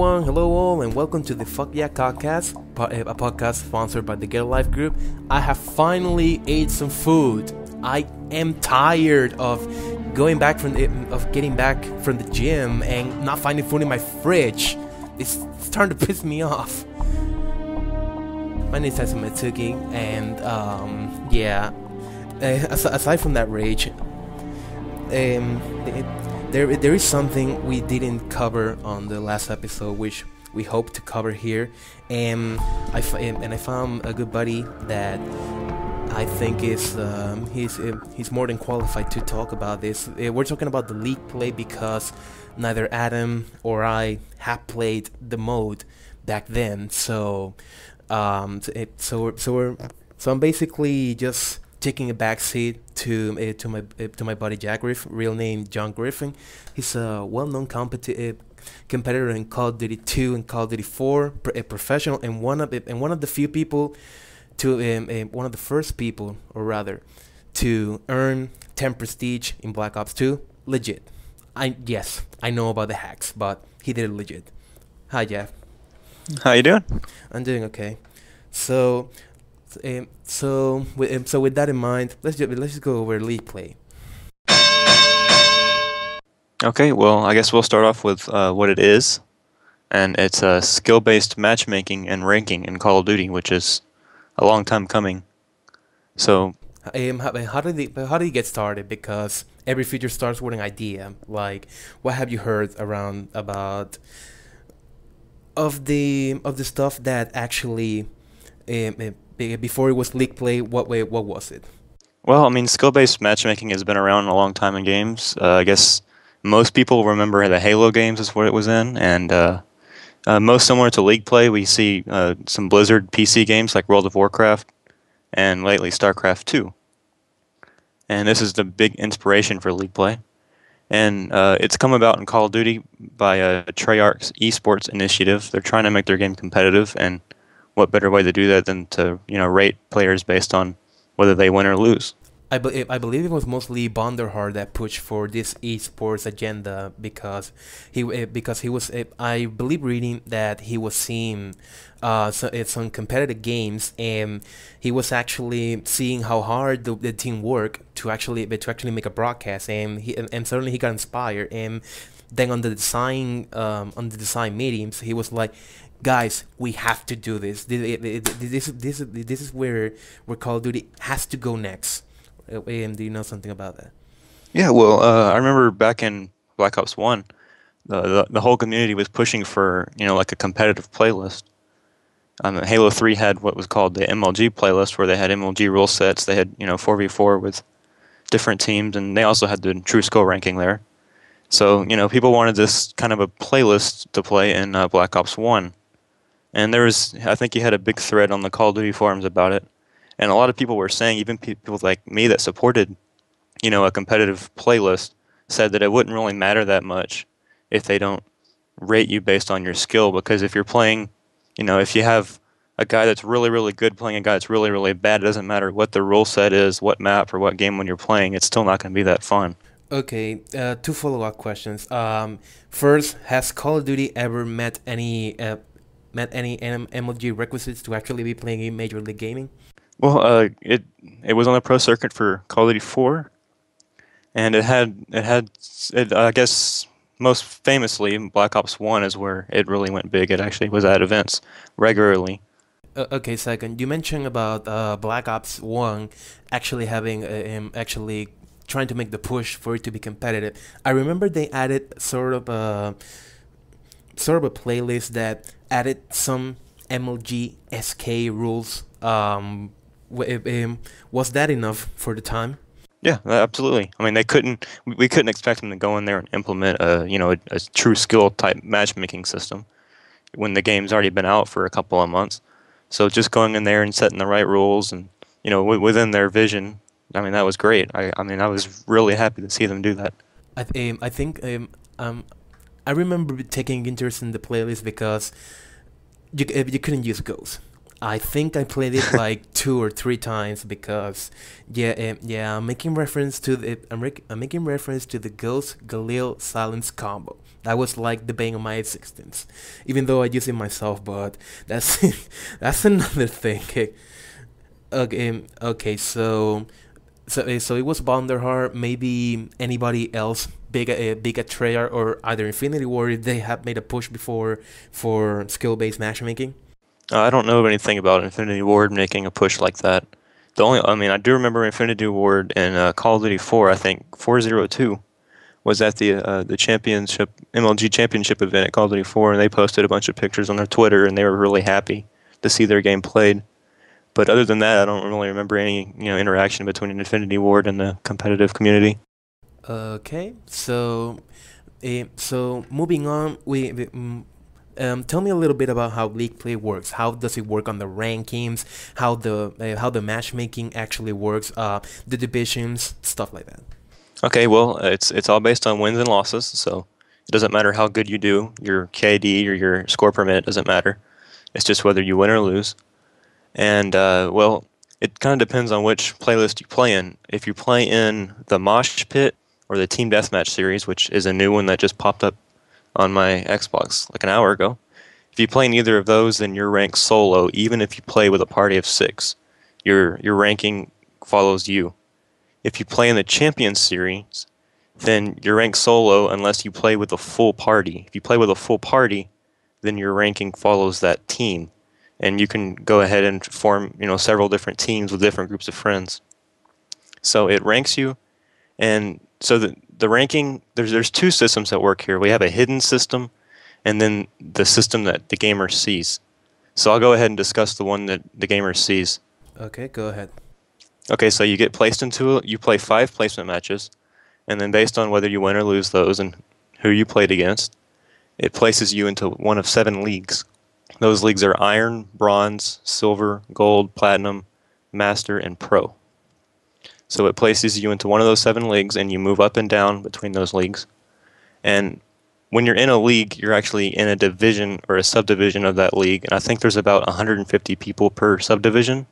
everyone, hello all, and welcome to the FYCoDcast, a podcast sponsored by the Get a Life group. I have finally ate some food. I am tired of getting back from the gym and not finding food in my fridge. It's starting to piss me off. My name is Matsuki, and aside from that rage, there is something we didn't cover on the last episode, which we hope to cover here. And I found a good buddy that I think is he's more than qualified to talk about this. We're talking about the league play because neither Adam or I have played the mode back then. So I'm basically just taking a backseat to my buddy Jagriff, real name John Griffin. He's a well-known competitor in Call of Duty 2 and Call of Duty 4, a professional, and one of the few people to one of the first people, or rather, to earn 10 prestige in Black Ops 2. Legit. I know about the hacks, but he did it legit. Hi, Jeff. How you doing? I'm doing okay. So with that in mind, let's just go over league play. Okay, well, I guess we'll start off with what it is, and it's skill-based matchmaking and ranking in Call of Duty, which is a long time coming. So, how did you get started? Because every feature starts with an idea. Like, what have you heard around about of the stuff that actually before it was league play? What was it? Well, I mean, skill-based matchmaking has been around a long time in games. I guess most people remember the Halo games is what it was in, and most similar to league play, we see some Blizzard PC games like World of Warcraft, and lately StarCraft 2. And this is the big inspiration for league play. And it's come about in Call of Duty by Treyarch's esports initiative. They're trying to make their game competitive, and what better way to do that than to rate players based on whether they win or lose. I believe it was mostly Bonderhard that pushed for this esports agenda because he was I believe reading that he was seeing some competitive games, and he was actually seeing how hard the team worked to actually make a broadcast, and suddenly he got inspired, and then on the design meetings he was like, guys, we have to do this. This is where Call of Duty has to go next. Do you know something about that? Yeah, well, I remember back in Black Ops 1, the whole community was pushing for, like a competitive playlist. Halo 3 had what was called the MLG playlist, where they had MLG rule sets. They had, 4v4 with different teams, and they also had the true skill ranking there. So, people wanted this kind of a playlist to play in Black Ops 1. And I think you had a big thread on the Call of Duty forums about it. And a lot of people were saying, even people like me that supported, a competitive playlist, said that it wouldn't really matter that much if they don't rate you based on your skill. Because if you're playing, if you have a guy that's really, really good playing a guy that's really, really bad, it doesn't matter what the rule set is, what map or what game when you're playing, it's still not going to be that fun. Okay, two follow-up questions. First, has Call of Duty ever met any MLG requisites to actually be playing in Major League Gaming? Well, it was on the pro circuit for Call of Duty 4, and it had I guess most famously Black Ops 1 is where it really went big. It actually was at events regularly. Okay, second, you mentioned about Black Ops 1 actually having actually trying to make the push for it to be competitive. I remember they added sort of a playlist that added some MLG SK rules. Was that enough for the time? Yeah, absolutely. I mean, we couldn't expect them to go in there and implement a true skill type matchmaking system when the game's already been out for a couple of months. So just going in there and setting the right rules and within their vision, I mean, that was great. I was really happy to see them do that. I think I remember taking interest in the playlist because you couldn't use ghosts. I think I played it like 2 or 3 times because I'm making reference to the Ghost Galil Silence combo. That was like the bane of my existence, even though I use it myself. But that's that's another thing. Okay. So it was Bonderheart. Maybe anybody else big at Treyarch or either Infinity Ward, they have made a push before for skill-based matchmaking. I don't know anything about Infinity Ward making a push like that. I mean, I do remember Infinity Ward in Call of Duty 4. I think 402 was at the championship MLG championship event at Call of Duty 4, and they posted a bunch of pictures on their Twitter, and they were really happy to see their game played. But other than that, I don't really remember any interaction between Infinity Ward and the competitive community. Okay, so moving on, tell me a little bit about how League Play works. How does it work on the rankings? How the matchmaking actually works? The divisions, stuff like that. Okay, well, it's all based on wins and losses, so it doesn't matter how good you do. Your KD or your score per minute doesn't matter. It's just whether you win or lose. And, well, it kind of depends on which playlist you play in. If you play in the Mosh Pit or the Team Deathmatch series, which is a new one that just popped up on my Xbox like an hour ago, if you play in either of those, then you're ranked solo, even if you play with a party of 6. Your ranking follows you. If you play in the Champions series, then you're ranked solo unless you play with a full party. If you play with a full party, then your ranking follows that team. And you can go ahead and form, several different teams with different groups of friends. So it ranks you, and so the ranking, there's two systems that work here. We have a hidden system, and then the system that the gamer sees. So I'll go ahead and discuss the one that the gamer sees. Okay, go ahead. Okay, so you get placed you play 5 placement matches, and then based on whether you win or lose those and who you played against, it places you into one of 7 leagues. Those leagues are Iron, Bronze, Silver, Gold, Platinum, Master, and Pro. So it places you into one of those 7 leagues, and you move up and down between those leagues. And when you're in a league, you're actually in a division or a subdivision of that league, and I think there's about 150 people per subdivision.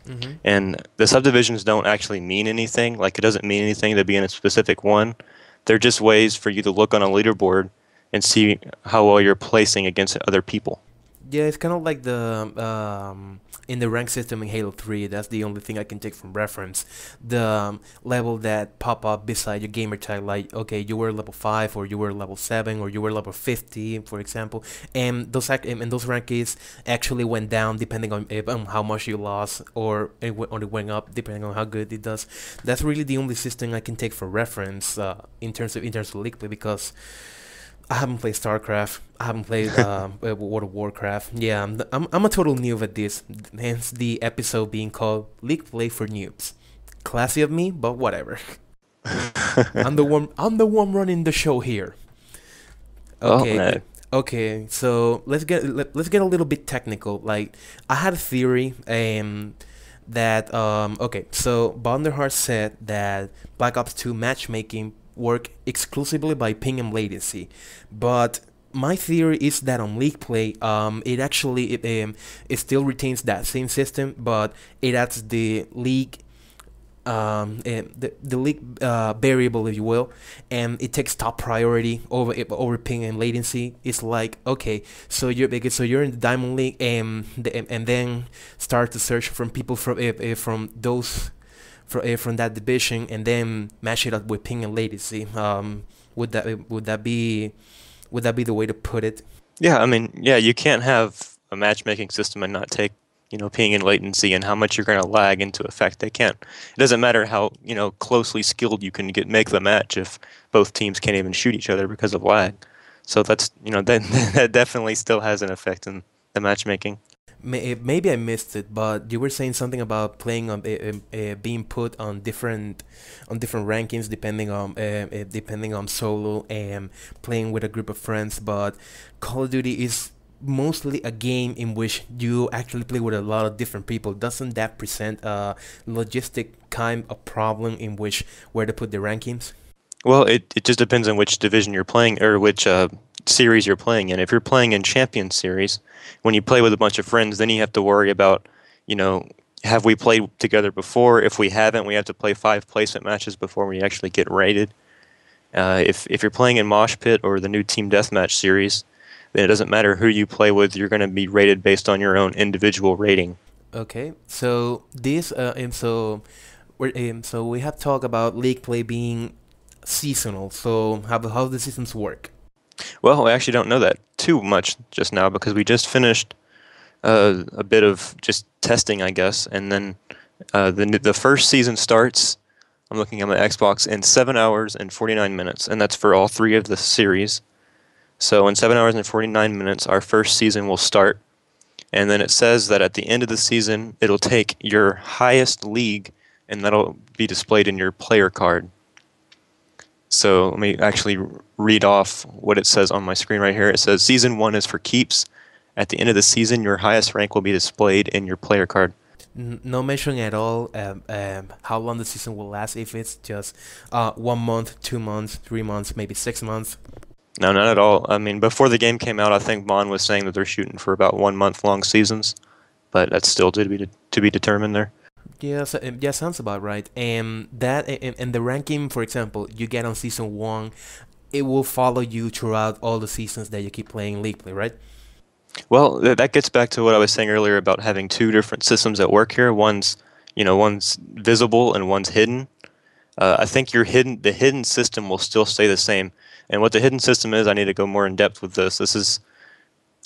Mm-hmm. And the subdivisions don't actually mean anything. Like, it doesn't mean anything to be in a specific one. They're just ways for you to look on a leaderboard and see how well you're placing against other people. Yeah, it's kind of like the in the rank system in Halo 3. That's the only thing I can take from reference. The level that pop up beside your gamer tag, like, okay, you were level 5, or you were level 7, or you were level 50, for example. And those rankings actually went down depending on how much you lost, or it went up depending on how good it does. That's really the only system I can take for reference in terms of League Play, because I haven't played StarCraft. I haven't played World of Warcraft. Yeah, I'm a total noob at this. Hence the episode being called League Play for Noobs. Classy of me, but whatever. I'm the one running the show here. Okay. Oh, okay. So let's get a little bit technical. Like, I had a theory that okay. So Bonderheart said that Black Ops 2 matchmaking work exclusively by ping and latency, but my theory is that on League Play, it actually it still retains that same system, but it adds the league the league variable, if you will, and it takes top priority over ping and latency. It's like, okay, so you're in the Diamond League, and then start to search from people from those. From that division, and then match it up with ping and latency. Would that be the way to put it? Yeah, I mean, yeah, you can't have a matchmaking system and not take, ping and latency and how much you're going to lag into effect. They can't. It doesn't matter how, closely skilled you can make the match if both teams can't even shoot each other because of lag. So that's, that definitely still has an effect in the matchmaking. Maybe I missed it, but you were saying something about playing on being put on different rankings depending on solo and playing with a group of friends. But Call of Duty is mostly a game in which you actually play with a lot of different people. Doesn't that present a logistic kind of problem in which where to put the rankings? Well, it just depends on which division you're playing, or which series you're playing in. If you're playing in Champions series, when you play with a bunch of friends, then you have to worry about, have we played together before? If we haven't, we have to play 5 placement matches before we actually get rated. If you're playing in Mosh Pit or the new Team Deathmatch series, then it doesn't matter who you play with. You're going to be rated based on your own individual rating. Okay, so this so we have talked about league play being seasonal. So how the seasons work? Well, I actually don't know that too much just now because we just finished a bit of just testing, I guess, and then the first season starts. I'm looking at my Xbox in 7 hours and 49 minutes, and that's for all three of the series. So in 7 hours and 49 minutes, our first season will start, and then it says that at the end of the season, it'll take your highest league, and that'll be displayed in your player card. So let me actually read off what it says on my screen right here. It says Season 1 is for keeps. At the end of the season, your highest rank will be displayed in your player card. No mention at all how long the season will last. If it's just 1 month, 2 months, 3 months, maybe 6 months. No, not at all. I mean, before the game came out, I think Mon was saying that they're shooting for about 1 month long seasons, but that's still to be determined there. Yeah, so, yeah, sounds about right. And the ranking, for example, you get on season one, it will follow you throughout all the seasons that you keep playing League Play, right? Well, that gets back to what I was saying earlier about having two different systems at work here. One's visible and one's hidden. I think the hidden system will still stay the same. And what the hidden system is, I need to go more in depth with this.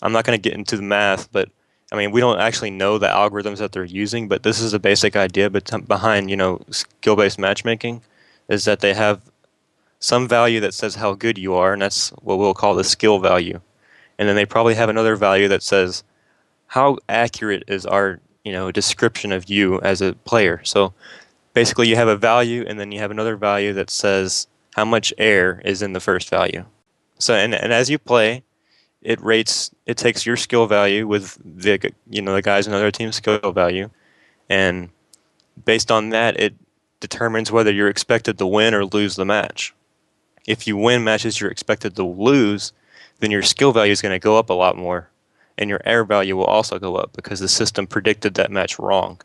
I'm not going to get into the math, but I mean, we don't actually know the algorithms that they're using, but this is a basic idea behind, skill-based matchmaking, is that they have some value that says how good you are, and that's what we'll call the skill value. And then they probably have another value that says how accurate is our, description of you as a player. So basically you have a value and then you have another value that says how much air is in the first value. So and as you play, it takes your skill value with the guys in other team's skill value, and based on that it determines whether you're expected to win or lose the match. If you win matches you're expected to lose, then your skill value is going to go up a lot more, and your air value will also go up because the system predicted that match wrong.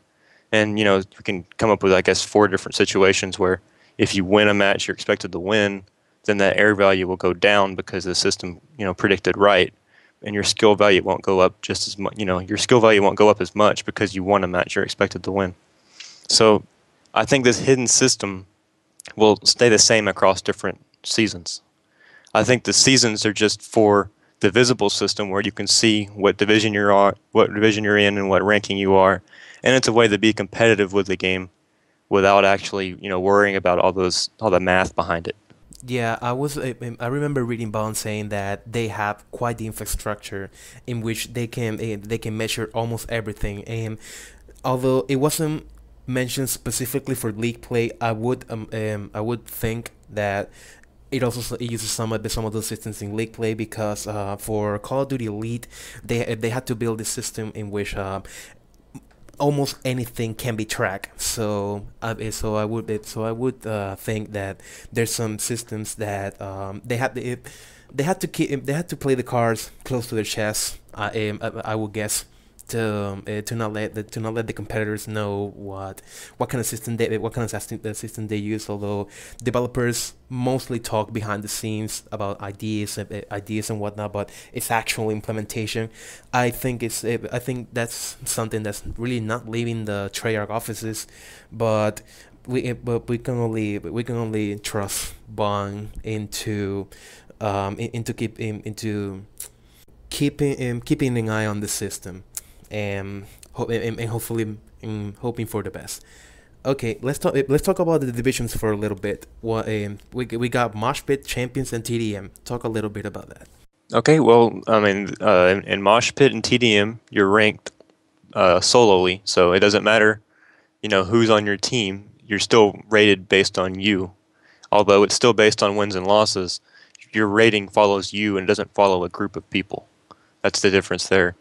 And you can come up with, I guess, 4 different situations where if you win a match you're expected to win, then that air value will go down because the system, predicted right, and your skill value won't go up just as much. Your skill value won't go up as much because you won a match you're expected to win. So, I think this hidden system will stay the same across different seasons. I think the seasons are just for the visible system where you can see what division you're in, and what ranking you are, and it's a way to be competitive with the game without actually, worrying about all the math behind it. Yeah, I remember reading Bond saying that they have quite the infrastructure in which they can measure almost everything. And although it wasn't mentioned specifically for league play, I would think that it uses some of those systems in league play because for Call of Duty Elite they had to build a system in which almost anything can be tracked. So I would think that there's some systems that they had to play the cards close to their chest. I would guess to not let the competitors know what kind of system they use. Although developers mostly talk behind the scenes about ideas and whatnot, but it's actual implementation. I think that's something that's really not leaving the Treyarch offices, but we can only trust Bond into keeping an eye on the system, and hopefully hoping for the best. Okay, let's talk about the divisions for a little bit. We got Mosh Pit, Champions, and TDM. Talk a little bit about that. Okay, well, I mean, in Mosh Pit and TDM, you're ranked solely, so it doesn't matter, who's on your team. You're still rated based on you, although it's still based on wins and losses. Your rating follows you and doesn't follow a group of people. That's the difference there,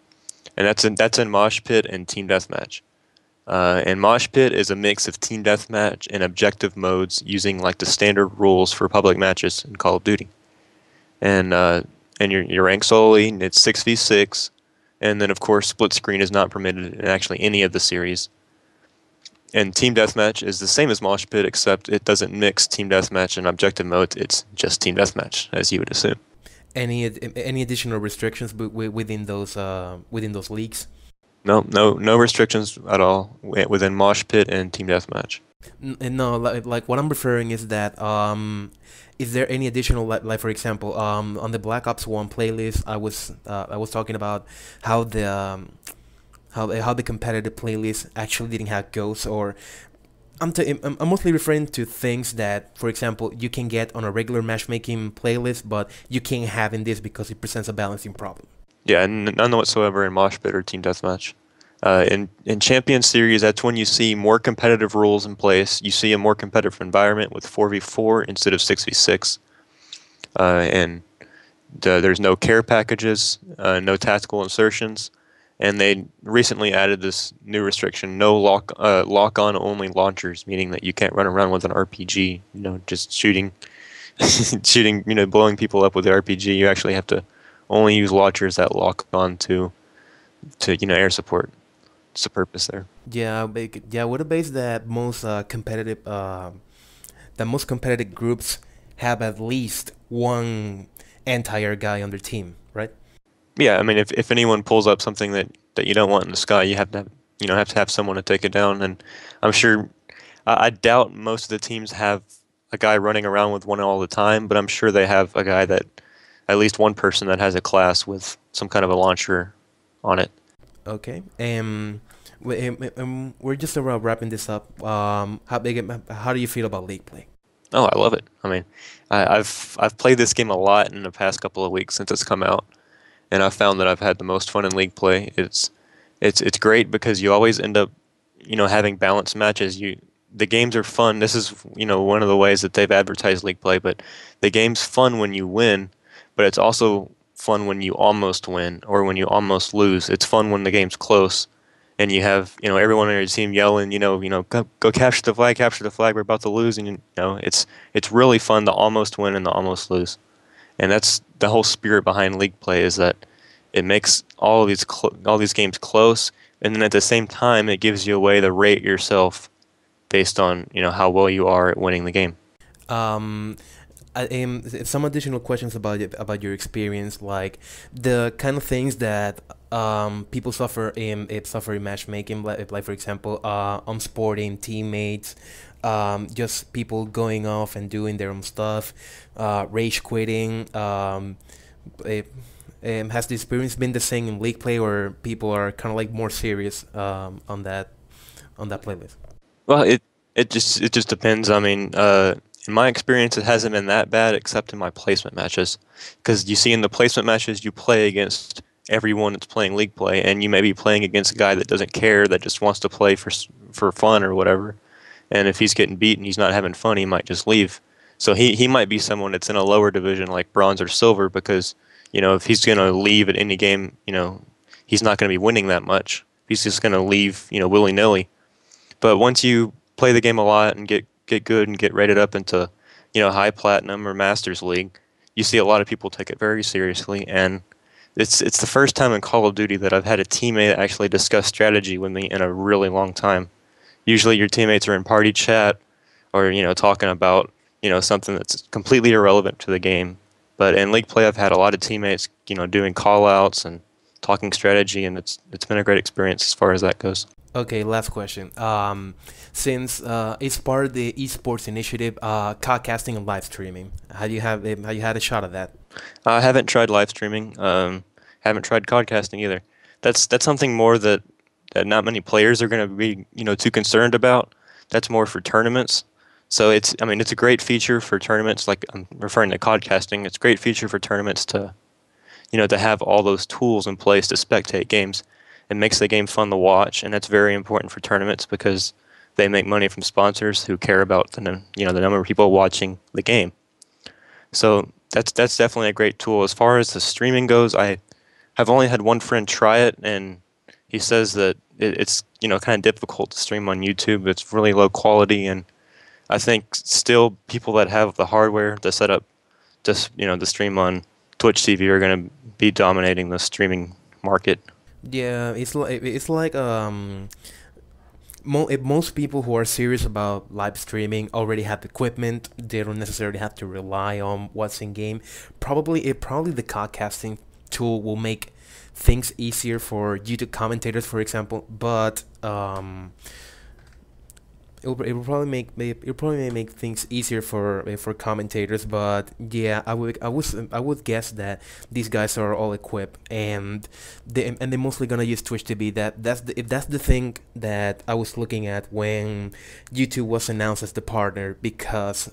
and that's in Mosh Pit and Team Deathmatch. And Mosh Pit is a mix of Team Deathmatch and objective modes using like the standard rules for public matches in Call of Duty. And you're ranked solely, and it's 6v6, and then of course split screen is not permitted in actually any of the series. And Team Deathmatch is the same as Mosh Pit, except it doesn't mix Team Deathmatch and objective mode. It's just Team Deathmatch, as you would assume. Any additional restrictions within those leagues? No restrictions at all within Mosh Pit and Team Deathmatch. No, like what I'm referring is that is there any additional like for example on the Black Ops 1 playlist I was talking about how the how the competitive playlist actually didn't have ghosts or I'm mostly referring to things that, for example, you can get on a regular matchmaking playlist, but you can't have in this because it presents a balancing problem. Yeah, and none whatsoever in Mosh Pit or Team Deathmatch. In Champion Series, that's when you see more competitive rules in place. You see a more competitive environment with 4v4 instead of 6v6. And there's no care packages, no tactical insertions, and they recently added this new restriction: no lock on only launchers, meaning that you can't run around with an RPG, just shooting, shooting, blowing people up with the RPG. You actually have to only use launchers that lock on to air support. It's the purpose there. Yeah, yeah. What a base that most competitive groups have at least one entire guy on their team, right? Yeah, I mean, if anyone pulls up something that you don't want in the sky, you have to have someone to take it down. And I'm sure I doubt most of the teams have a guy running around with one all the time, but I'm sure they have a guy that at least one person that has a class with some kind of a launcher on it. Okay. We're just about wrapping this up. How do you feel about league play? Oh, I love it. I mean, I've played this game a lot in the past couple of weeks since it's come out, and I've found that I've had the most fun in league play. It's great because you always end up, having balanced matches. The games are fun. This is, one of the ways that they've advertised league play, but the game's fun when you win, but it's also fun when you almost win or when you almost lose. It's fun when the game's close and you have, everyone on your team yelling, go capture the flag, we're about to lose, and it's really fun to almost win and to almost lose. And that's the whole spirit behind league play, is that it makes all these games close, and then at the same time it gives you a way to rate yourself based on how well you are at winning the game. Um, some additional questions about your experience, like the kind of things that people suffer in matchmaking, like for example, unsporting teammates, just people going off and doing their own stuff, rage quitting. Eh, has the experience been the same in league play, or people are kind of like more serious on that playlist? Well, it just depends. I mean, in my experience, it hasn't been that bad, except in my placement matches, because you see in the placement matches you play against everyone that's playing league play, and you may be playing against a guy that doesn't care, that just wants to play for fun or whatever. And if he's getting beaten, he's not having fun, he might just leave. So he might be someone that's in a lower division like bronze or silver, because if he's going to leave at any game, he's not going to be winning that much. He's just going to leave, willy nilly. But once you play the game a lot and get good and get rated up into, high platinum or masters league, you see a lot of people take it very seriously. And it's the first time in Call of Duty that I've had a teammate actually discuss strategy with me in a really long time. Usually your teammates are in party chat or talking about something that's completely irrelevant to the game. But in league play, I've had a lot of teammates doing call outs and talking strategy, and it's been a great experience as far as that goes. Okay, last question. Since it's part of the esports initiative, podcasting and live streaming, have you had a shot at that? I haven't tried live streaming. Haven't tried codcasting either. That's something more that not many players are going to be too concerned about. That's more for tournaments. So it's a great feature for tournaments. Like I'm referring to codcasting. It's a great feature for tournaments to have all those tools in place to spectate games. It makes the game fun to watch, and that's very important for tournaments because they make money from sponsors who care about the number of people watching the game. So that's definitely a great tool. As far as the streaming goes, I have only had one friend try it, and he says that it's kind of difficult to stream on YouTube. It's really low quality, and I think still people that have the hardware to set up just to stream on Twitch TV are going to be dominating the streaming market. Yeah, it's like if most people who are serious about live streaming already have equipment, they don't necessarily have to rely on what's in game. Probably the codcasting tool will make things easier for YouTube commentators, for example. But it'll probably make things easier for commentators. But yeah, I would guess that these guys are all equipped, and they're mostly gonna use Twitch TV. If that's the thing that I was looking at when YouTube was announced as the partner, because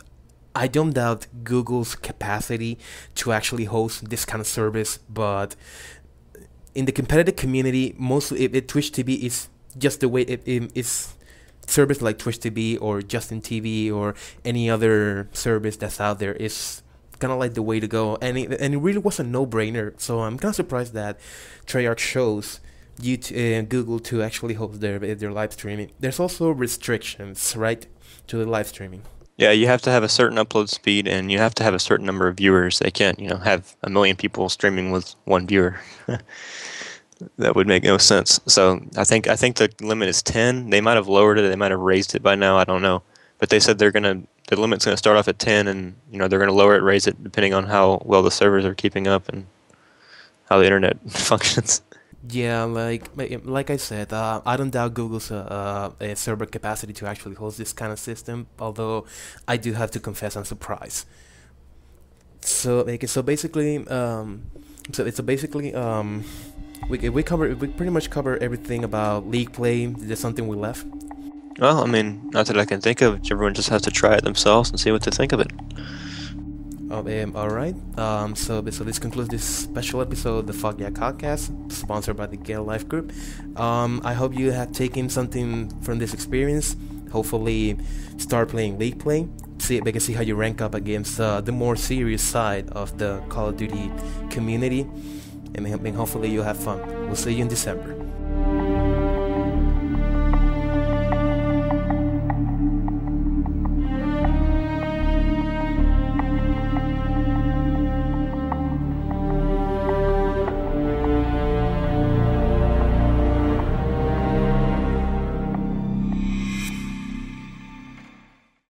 I don't doubt Google's capacity to actually host this kind of service, but in the competitive community, mostly Twitch TV is just the way it is. Service like Twitch TV or Justin TV or any other service that's out there is kind of like the way to go, and it really was a no-brainer. So I'm kind of surprised that Treyarch chose Google to actually host their live streaming. There's also restrictions, right, to the live streaming. Yeah, you have to have a certain upload speed, and you have to have a certain number of viewers. They can't, have a million people streaming with one viewer. That would make no sense. So I think the limit is 10. They might have lowered it. They might have raised it by now. I don't know. But they said the limit's gonna start off at 10, and they're gonna lower it, raise it depending on how well the servers are keeping up and how the internet functions. Yeah, like I said, I don't doubt Google's server capacity to actually host this kind of system. Although I do have to confess, I'm surprised. So basically, we pretty much cover everything about League play. There's something we left. Well, I mean, not that I can think of. Everyone just has to try it themselves and see what they think of it. All right. So this concludes this special episode of the FYCoDcast, sponsored by the Gale Life Group. I hope you have taken something from this experience. Hopefully, start playing League play. They can see how you rank up against the more serious side of the Call of Duty community. And hopefully you'll have fun. We'll see you in December.